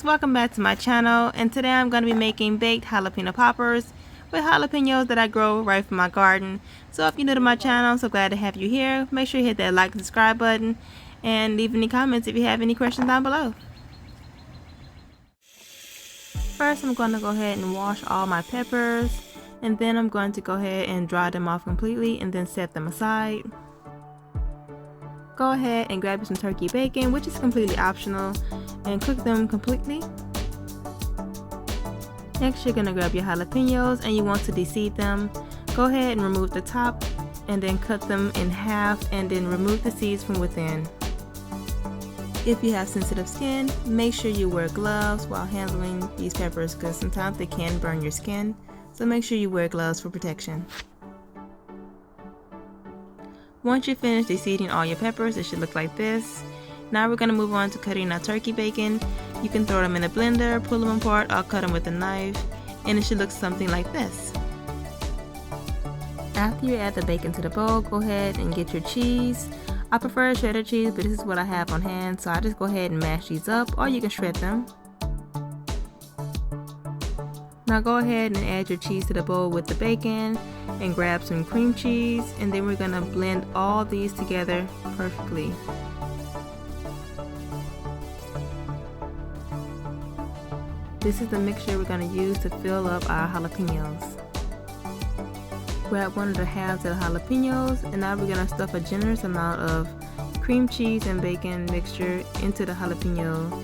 welcome back to my channel, and today I'm going to be making baked jalapeno poppers with jalapenos that I grow right from my garden. So if you're new to my channel, I'm so glad to have you here. Make sure you hit that like and subscribe button and leave any comments if you have any questions down below. First, I'm going to go ahead and wash all my peppers, and then I'm going to go ahead and dry them off completely and then set them aside. Go ahead and grab some turkey bacon, which is completely optional, and cook them completely. Next, you're going to grab your jalapenos and you want to deseed them. Go ahead and remove the top and then cut them in half and then remove the seeds from within. If you have sensitive skin, make sure you wear gloves while handling these peppers because sometimes they can burn your skin, so make sure you wear gloves for protection. Once you finish deseeding all your peppers, it should look like this. Now we're going to move on to cutting our turkey bacon. You can throw them in a blender, pull them apart, or cut them with a knife, and it should look something like this. After you add the bacon to the bowl, go ahead and get your cheese. I prefer cheddar cheese, but this is what I have on hand, so I just go ahead and mash these up, or you can shred them. Now go ahead and add your cheese to the bowl with the bacon and grab some cream cheese, and then we're going to blend all these together perfectly. This is the mixture we're going to use to fill up our jalapenos. Grab one of the halves of the jalapenos, and now we're going to stuff a generous amount of cream cheese and bacon mixture into the jalapeno.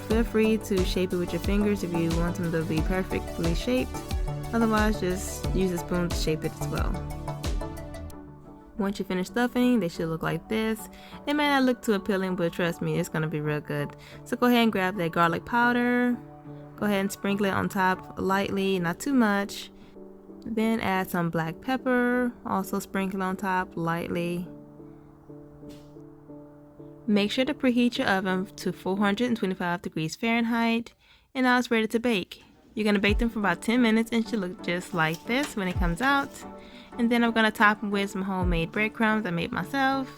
Feel free to shape it with your fingers if you want them to be perfectly shaped. Otherwise, just use a spoon to shape it as well. Once you finish stuffing, they should look like this. They may not look too appealing, but trust me, it's going to be real good. So go ahead and grab that garlic powder. Go ahead and sprinkle it on top lightly, not too much. Then add some black pepper, also sprinkle on top lightly. Make sure to preheat your oven to 425 degrees Fahrenheit, and now it's ready to bake. You're going to bake them for about 10 minutes and it should look just like this when it comes out. And then I'm going to top them with some homemade breadcrumbs I made myself,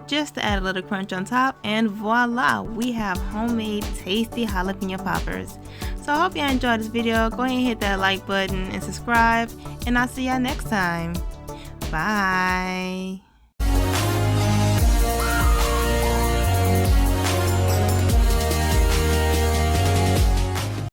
just to add a little crunch on top, and voila, we have homemade tasty jalapeno poppers. So I hope you enjoyed this video. Go ahead and hit that like button and subscribe, and I'll see y'all next time. Bye.